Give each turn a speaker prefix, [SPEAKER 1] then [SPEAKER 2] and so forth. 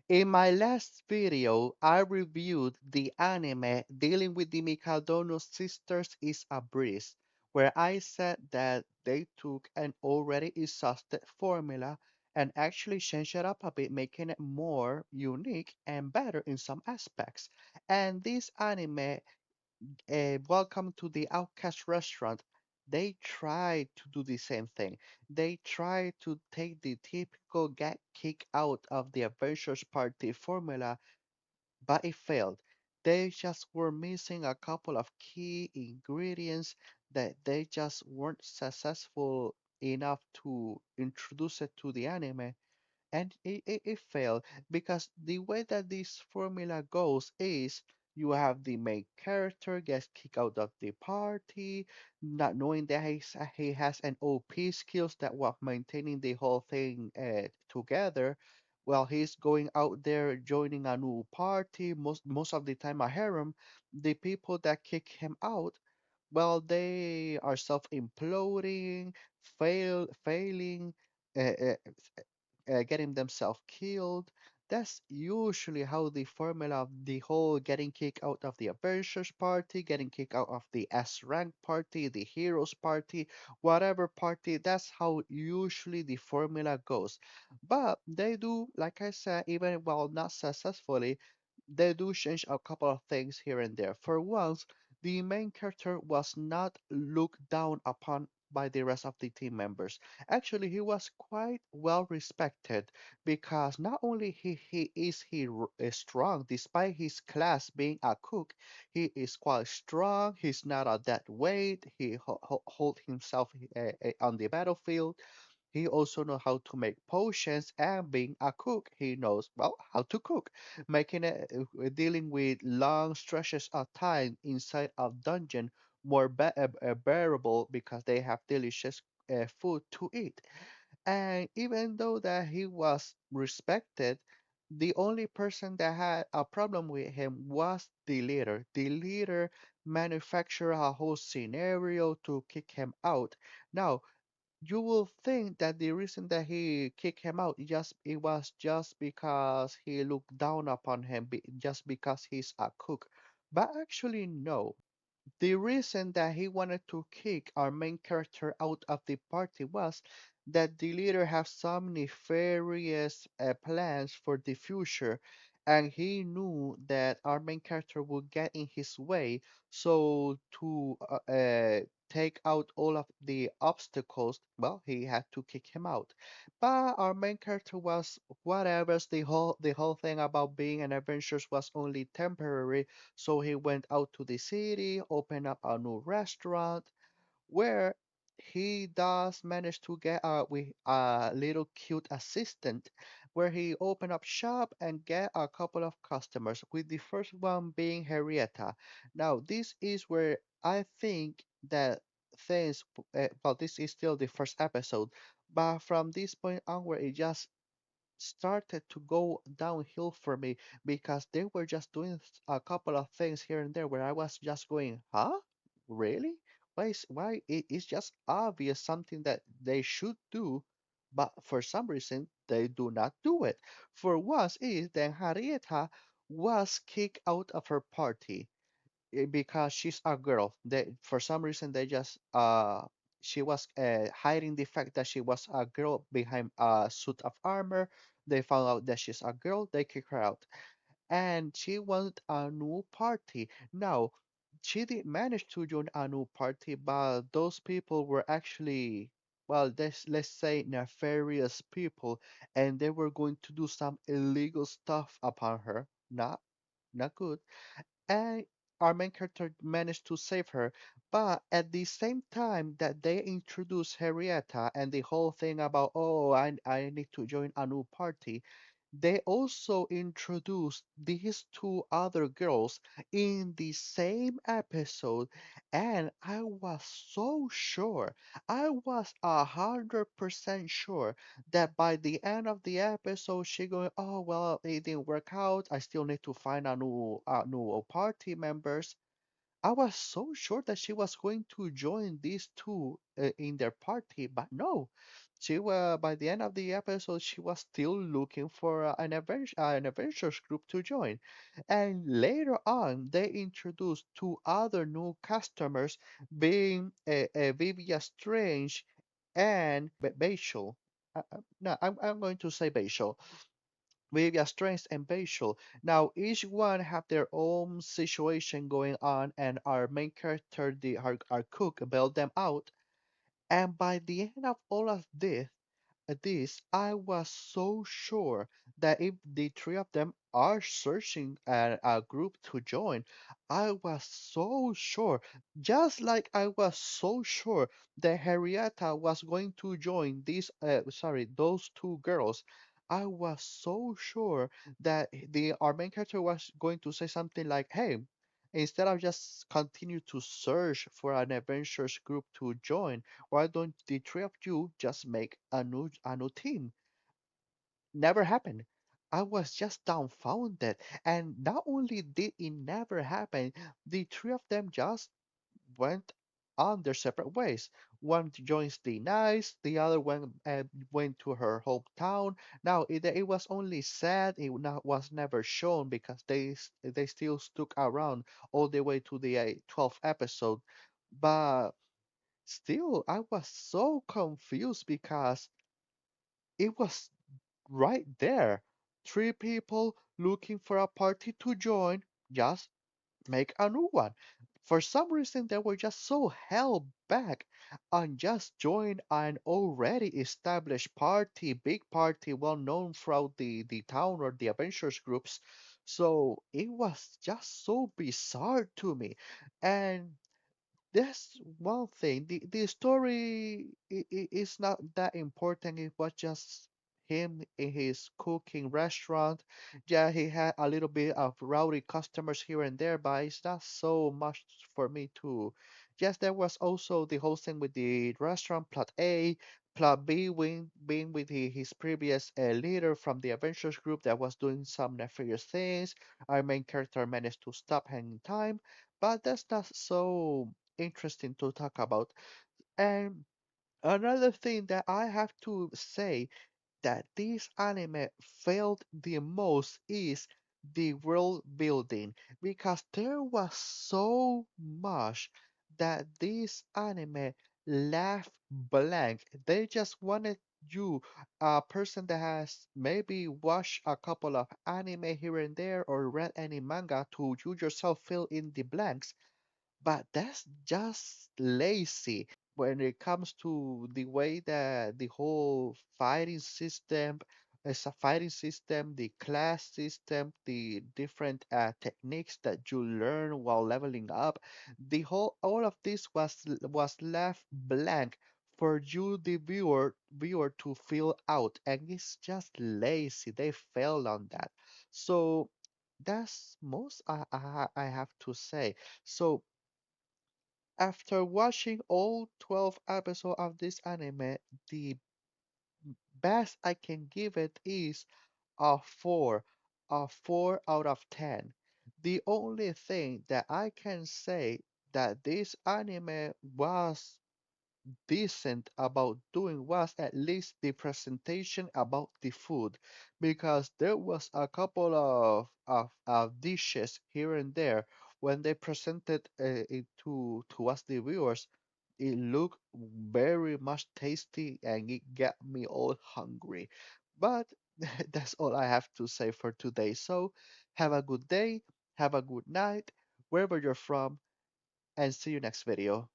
[SPEAKER 1] In my last video, I reviewed the anime dealing with the Mikadono sisters is a breeze, where I said that they took an already exhausted formula and actually changed it up a bit, making it more unique and better in some aspects. And this anime, Welcome to the Outcast restaurant, they try to do the same thing. They try to take the typical get kick out of the Adventures Party formula, but it failed. They just were missing a couple of key ingredients that they just weren't successful enough to introduce it to the anime, and it failed because the way that this formula goes is you have the main character gets kicked out of the party, not knowing that he has an OP skills that while maintaining the whole thing together. While he's going out there joining a new party, most of the time a harem, the people that kick him out, well, they are self-imploding, failing, uh, uh, getting themselves killed. That's usually how the formula of the whole getting kicked out of the Avengers party, getting kicked out of the S rank party, the heroes party, whatever party, that's how usually the formula goes. But they do, like I said, even while not successfully, they do change a couple of things here and there. For once, the main character was not looked down upon by the rest of the team members. Actually, he was quite well respected because not only is strong, despite his class being a cook, he is quite strong. He's not a dead weight. He hold himself on the battlefield. He also knows how to make potions, and being a cook, he knows, well, how to cook, making it dealing with long stretches of time inside of dungeon more bearable because they have delicious food to eat. And even though that he was respected, the only person that had a problem with him was the leader. The leader manufactured a whole scenario to kick him out. Now, you will think that the reason that he kicked him out just it was just because he looked down upon him, just because he's a cook. But actually, no. The reason that he wanted to kick our main character out of the party was that the leader has some nefarious plans for the future, and he knew that our main character would get in his way. So to take out all of the obstacles, well, he had to kick him out. But our main character was whatever. The whole thing about being an adventurer was only temporary, so he went out to the city, opened up a new restaurant, where he does manage to get with a little cute assistant, where he opened up shop and get a couple of customers, with the first one being Henrietta. Now, this is where I think that things, well, this is still the first episode, but from this point onward, it just started to go downhill for me because they were just doing a couple of things here and there where I was just going, huh? Really? Why it's just obvious something that they should do, but for some reason they do not do it. For once is that Harrieta was kicked out of her party because she's a girl. They for some reason they just she was hiding the fact that she was a girl behind a suit of armor. They found out that she's a girl. They kick her out, and she wanted a new party. Now, she did manage to join a new party, but those people were actually, well, let's say nefarious people, and they were going to do some illegal stuff upon her. Not good, and our main character managed to save her. But at the same time that they introduce Henrietta and the whole thing about, oh, I need to join a new party, they also introduced these two other girls in the same episode, and I was 100% sure that by the end of the episode, she going, oh well, it didn't work out. I still need to find a new party members. I was so sure that she was going to join these two in their party, but no. She was by the end of the episode, she was still looking for an adventures group to join. And later on, they introduced two other new customers, being Vivia Strange and Bashel. No, I'm going to say Bashel. Vivia Strange and Bashel. Now, each one have their own situation going on, and our main character, our cook, bailed them out. And by the end of all of this, I was so sure that if the three of them are searching a group to join, I was so sure, just like I was so sure that Henrietta was going to join those two girls. I was so sure that the our main character was going to say something like, "Hey, instead of just continue to search for an adventurous group to join, why don't the three of you just make a new team?" Never happened. I was just dumbfounded. And not only did it never happen, the three of them just went on their separate ways. One joins the Nice, the other one went to her hometown. Now it was only sad, was never shown because they still stuck around all the way to the 12th episode. But still, I was so confused because it was right there. Three people looking for a party to join, just make a new one. For some reason, they were just so held back on just join an already established party, big party, well known throughout the town or the adventures groups. So it was just so bizarre to me. And that's one thing. The story is not that important. It was just him in his cooking restaurant. Yeah, he had a little bit of rowdy customers here and there, but it's not so much for me to. Yes, there was also the whole thing with the restaurant, plot A, plot B, being with his previous leader from the adventures group that was doing some nefarious things. Our main character managed to stop hanging time, but that's not so interesting to talk about. And another thing that I have to say that this anime failed the most is the world building, because there was so much that this anime left blank. They just wanted you, a person that has maybe watched a couple of anime here and there or read any manga, to you yourself fill in the blanks, but that's just lazy when it comes to the way that the whole fighting system is a fighting system, the class system, the different techniques that you learn while leveling up. All of this was left blank for you, the viewer to fill out, and it's just lazy. They failed on that. So that's most I have to say. So after watching all 12 episodes of this anime, the best I can give it is a 4, a 4 out of 10. The only thing that I can say that this anime was decent about doing was at least the presentation about the food, because there was a couple of dishes here and there when they presented it to us the viewers. It looked very much tasty and it got me all hungry. But that's all I have to say for today. So have a good day, have a good night, wherever you're from, and see you next video.